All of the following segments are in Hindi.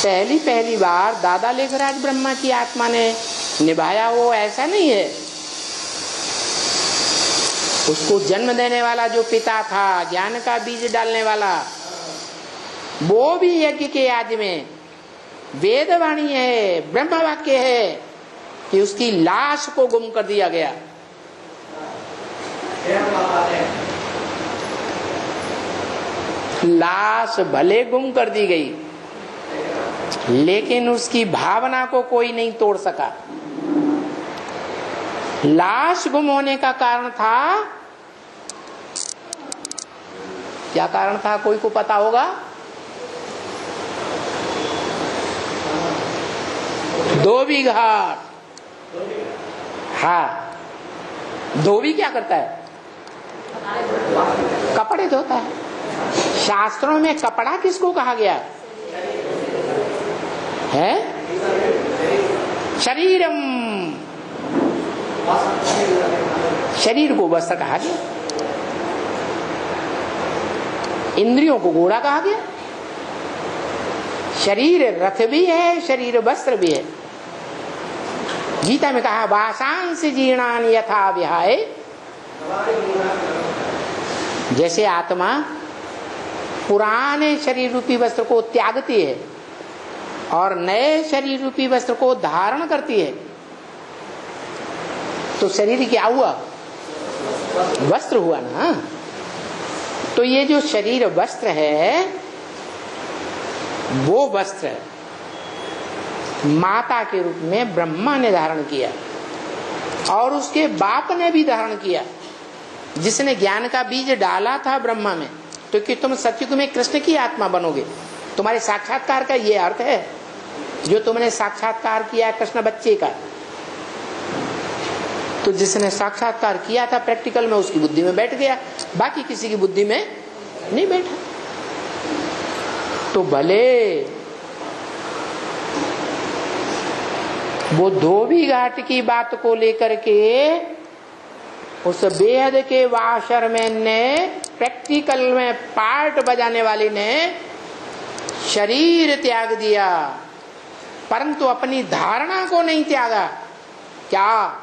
पहली बार दादा लेखराज ब्रह्मा की आत्मा ने निभाया हो ऐसा नहीं है। उसको जन्म देने वाला जो पिता था, ज्ञान का बीज डालने वाला, वो भी यज्ञ के आदि में वेदवाणी है, ब्रह्म वाक्य है कि उसकी लाश को गुम कर दिया गया। लाश भले गुम कर दी गई, लेकिन उसकी भावना को कोई नहीं तोड़ सका। लाश गुम होने का कारण था, क्या कारण था कोई को पता होगा? धोबी घाट। हाँ, धोबी क्या करता है? कपड़े धोता है। शास्त्रों में कपड़ा किसको कहा गया है? शरीरम, शरीर को वस्त्र कहा गया। इंद्रियों को घोड़ा कहा गया। शरीर रथ भी है, शरीर वस्त्र भी है। गीता में कहा वासांसि जीर्णानि यथा विहाय। जैसे आत्मा पुराने शरीर रूपी वस्त्र को त्यागती है और नए शरीर रूपी वस्त्र को धारण करती है, तो शरीर क्या हुआ? वस्त्र हुआ ना। तो ये जो शरीर वस्त्र है, वो वस्त्र माता के रूप में ब्रह्मा ने धारण किया और उसके बाप ने भी धारण किया, जिसने ज्ञान का बीज डाला था ब्रह्मा में। तो कि तुम सतयुग में कृष्ण की आत्मा बनोगे, तुम्हारे साक्षात्कार का ये अर्थ है। जो तुमने साक्षात्कार किया कृष्ण बच्चे का, तो जिसने साक्षात्कार किया था प्रैक्टिकल में, उसकी बुद्धि में बैठ गया, बाकी किसी की बुद्धि में नहीं बैठा। तो भले वो धोबी घाट की बात को लेकर के उस बेहद के वाशरमैन ने, प्रैक्टिकल में पार्ट बजाने वाली ने शरीर त्याग दिया, परंतु अपनी धारणा को नहीं त्यागा। क्या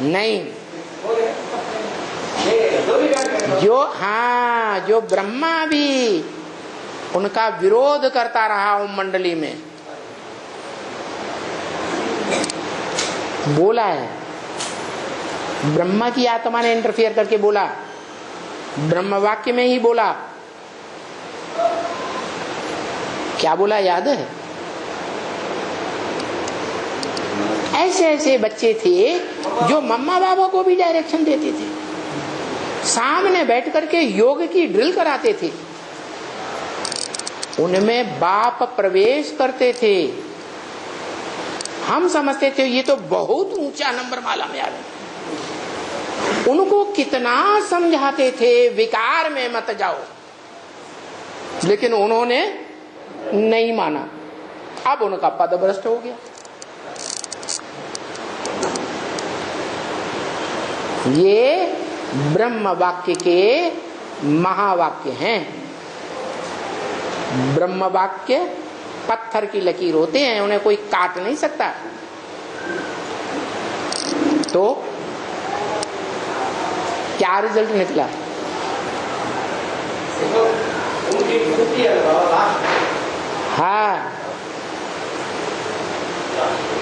नहीं? जो ब्रह्मा भी उनका विरोध करता रहा ओम मंडली में, बोला है, ब्रह्मा की आत्मा ने इंटरफियर करके बोला, ब्रह्म वाक्य में ही बोला। क्या बोला याद है? ऐसे ऐसे बच्चे थे जो मम्मा बाबा को भी डायरेक्शन देते थे, सामने बैठ करके योग की ड्रिल कराते थे, उनमें बाप प्रवेश करते थे। हम समझते थे ये तो बहुत ऊंचा नंबर माला में आ गए। उनको कितना समझाते थे विकार में मत जाओ, लेकिन उन्होंने नहीं माना। अब उनका पद भ्रष्ट हो गया। ये ब्रह्म वाक्य के महावाक्य हैं। ब्रह्म वाक्य पत्थर की लकीर होते हैं, उन्हें कोई काट नहीं सकता। तो क्या रिजल्ट निकला? हाँ,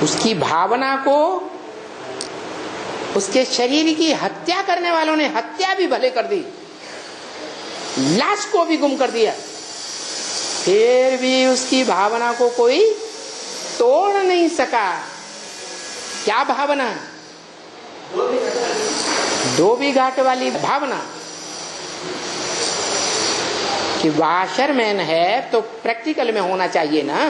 उसकी भावना को, उसके शरीर की हत्या करने वालों ने हत्या भी भले कर दी, लाश को भी गुम कर दिया, फिर भी उसकी भावना को कोई तोड़ नहीं सका। क्या भावना? धोबी घाट वाली भावना कि वाशरमैन है तो प्रैक्टिकल में होना चाहिए ना।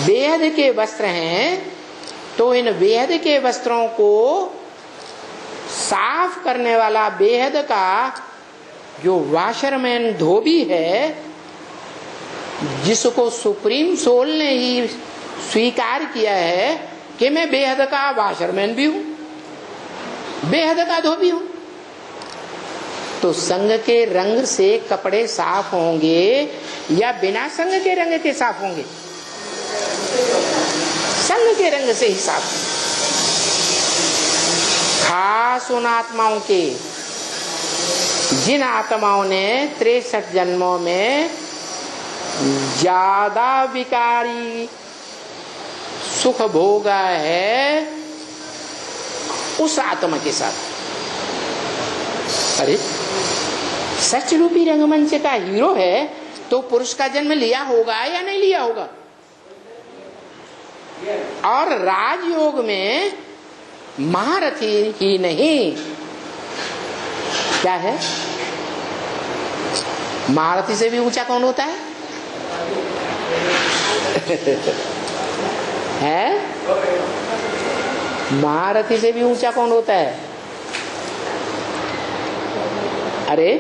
बेहद के वस्त्र हैं तो इन बेहद के वस्त्रों को साफ करने वाला बेहद का जो वाशरमैन धोबी है, जिसको सुप्रीम सोल ने ही स्वीकार किया है कि मैं बेहद का वाशरमैन भी हूं, बेहद का धोबी हूं, तो संग के रंग से कपड़े साफ होंगे या बिना संग के रंग के साफ होंगे? संग के रंग से ही साफ। खास उन आत्माओं के जिन आत्माओं ने 63 जन्मों में ज्यादा विकारी सुख भोगा है, उस आत्मा के साथ। अरे सच रूपी रंगमंच का हीरो है तो पुरुष का जन्म लिया होगा या नहीं लिया होगा? और राजयोग में महारथी ही नहीं, क्या है, महारथी से भी ऊंचा कौन होता है? है? महारथी से भी ऊंचा कौन होता है? अरे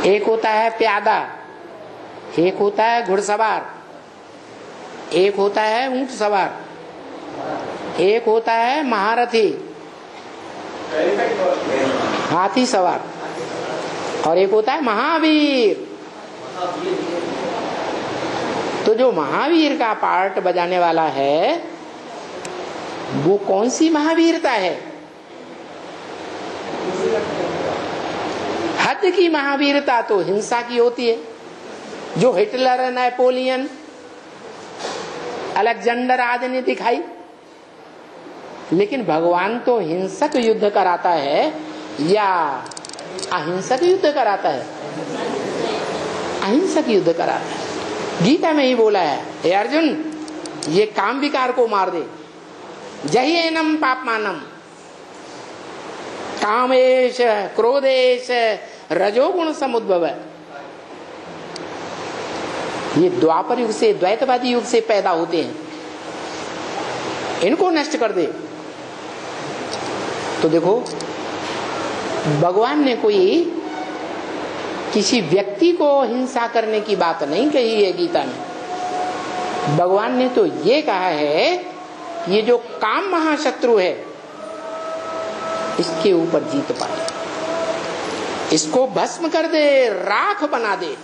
एक होता है प्यादा, एक होता है घुड़सवार, एक होता है ऊंट सवार, एक होता है महारथी हाथी सवार, और एक होता है महावीर। तो जो महावीर का पार्ट बजाने वाला है वो कौन सी महावीरता है? हद की महावीरता तो हिंसा की होती है, जो हिटलर, नेपोलियन, अलेक्जेंडर आदि ने दिखाई। लेकिन भगवान तो हिंसक युद्ध कराता है या अहिंसक युद्ध कराता है? अहिंसक युद्ध कराता है। गीता में ही बोला है, हे अर्जुन, ये काम विकार को मार दे। जह्येनम पापमानम, कामेश क्रोधेश रजोगुण समुद्भव। ये द्वापर युग से, द्वैतवादी युग से पैदा होते हैं, इनको नष्ट कर दे। तो देखो, भगवान ने कोई किसी व्यक्ति को हिंसा करने की बात नहीं कही है गीता में। भगवान ने तो ये कहा है, ये जो काम महाशत्रु है इसके ऊपर जीत पाए, इसको भस्म कर दे, राख बना दे।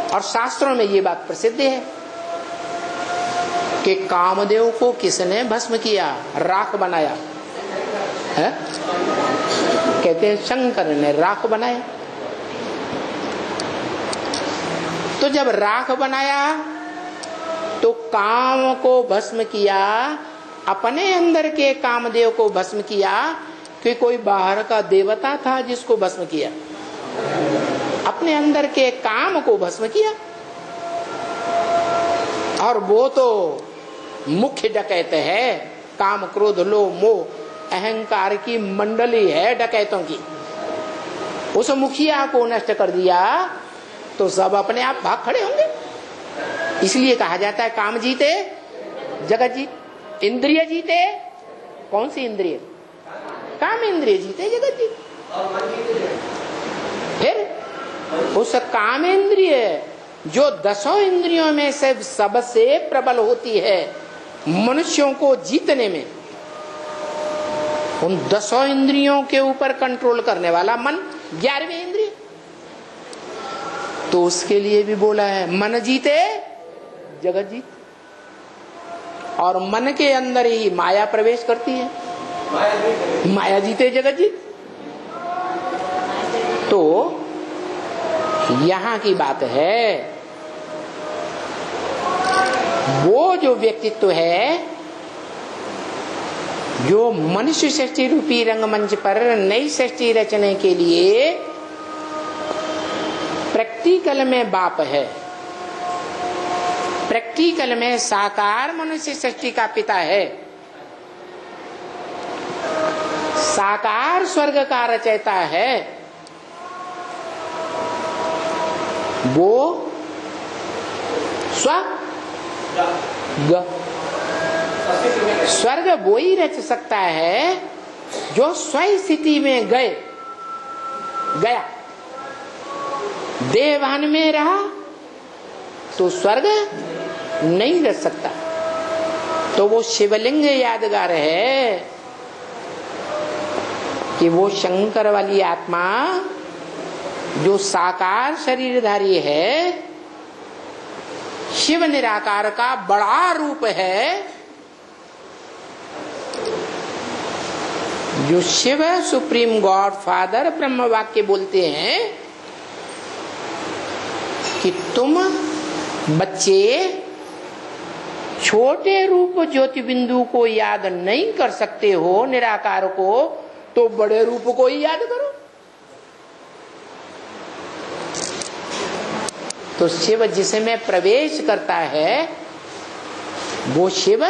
और शास्त्रों में ये बात प्रसिद्ध है कि कामदेव को किसने भस्म किया, राख बनाया है? कहते हैं शंकर ने राख बनाया। तो जब राख बनाया तो काम को भस्म किया, अपने अंदर के कामदेव को भस्म किया कि कोई बाहर का देवता था जिसको भस्म किया? अपने अंदर के काम को भस्म किया। और वो तो मुख्य डकैत है, काम क्रोध लोभ मोह अहंकार की मंडली है डकैतों की। उस मुखिया को नष्ट कर दिया तो सब अपने आप भाग खड़े होंगे। इसलिए कहा जाता है काम जीते जगत जीत। इंद्रिय जीते, कौन सी इंद्रिय? काम इंद्रिय जीते जगत जीत। फिर उस काम इंद्रिय जो 10 इंद्रियों में से सबसे प्रबल होती है मनुष्यों को जीतने में, उन 10 इंद्रियों के ऊपर कंट्रोल करने वाला मन 11वें इंद्रिय। तो उसके लिए भी बोला है मन जीते जगत जीत। और मन के अंदर ही माया प्रवेश करती है, माया जीते जगत जीत। तो यहां की बात है, वो जो व्यक्तित्व है जो मनुष्य सृष्टि रूपी रंगमंच पर नई सृष्टि रचने के लिए प्रैक्टिकल में बाप है, प्रैक्टिकल में साकार मनुष्य सृष्टि का पिता है, साकार स्वर्ग का रचयिता है, वो स्वर्ग वो ही रच सकता है जो स्व स्थिति में गया। देवान में रहा तो स्वर्ग नहीं रच सकता। तो वो शिवलिंग यादगार है कि वो शंकर वाली आत्मा जो साकार शरीरधारी है, शिव निराकार का बड़ा रूप है। जो शिव सुप्रीम गॉड फादर ब्रह्म वाक्य बोलते हैं कि तुम बच्चे छोटे रूप ज्योति बिंदु को याद नहीं कर सकते हो, निराकार को, तो बड़े रूप को ही याद करो। तो शिव जिसमें प्रवेश करता है वो शिव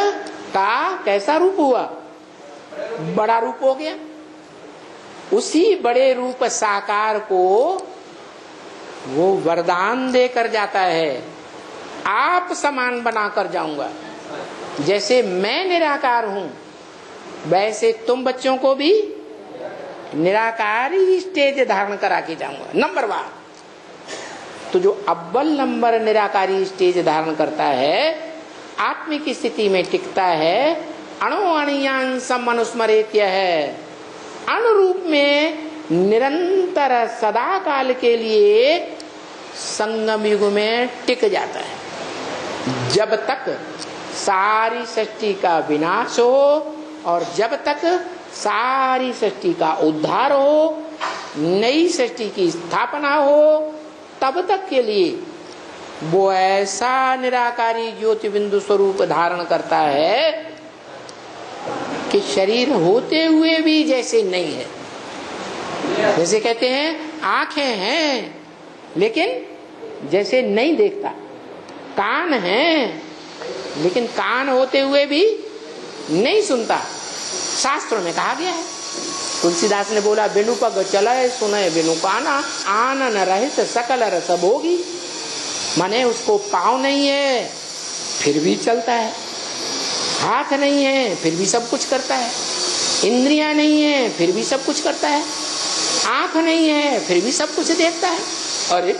का कैसा रूप हुआ? बड़ा रूप हो गया। उसी बड़े रूप साकार को वो वरदान देकर जाता है, आप समान बनाकर जाऊंगा। जैसे मैं निराकार हूं वैसे तुम बच्चों को भी निराकारी स्टेज धारण करा के जाऊंगा, नंबर 1। तो जो अव्वल नंबर निराकारी स्टेज धारण करता है, आत्मिक स्थिति में टिकता है, अणु अणियांसम अनुस्मरेत्य है, अनुरूप में निरंतर सदा काल के लिए संगम युग में टिक जाता है। जब तक सारी सृष्टि का विनाश हो और जब तक सारी सृष्टि का उद्धार हो, नई सृष्टि की स्थापना हो, तब तक के लिए वो ऐसा निराकारी ज्योति बिंदु स्वरूप धारण करता है कि शरीर होते हुए भी जैसे नहीं है। जैसे कहते हैं आंखें हैं लेकिन जैसे नहीं देखता, कान हैं लेकिन कान होते हुए भी नहीं सुनता। शास्त्रों में कहा गया है, तुलसीदास ने बोला बिनु पग चले सुने बिनु काना, आनन रहित सकल रस भोगी। माने उसको पाँव नहीं है फिर भी चलता है, हाथ नहीं है फिर भी सब कुछ करता है, इंद्रियां नहीं है फिर भी सब कुछ करता है, आंख नहीं है फिर भी सब कुछ देखता है। अरे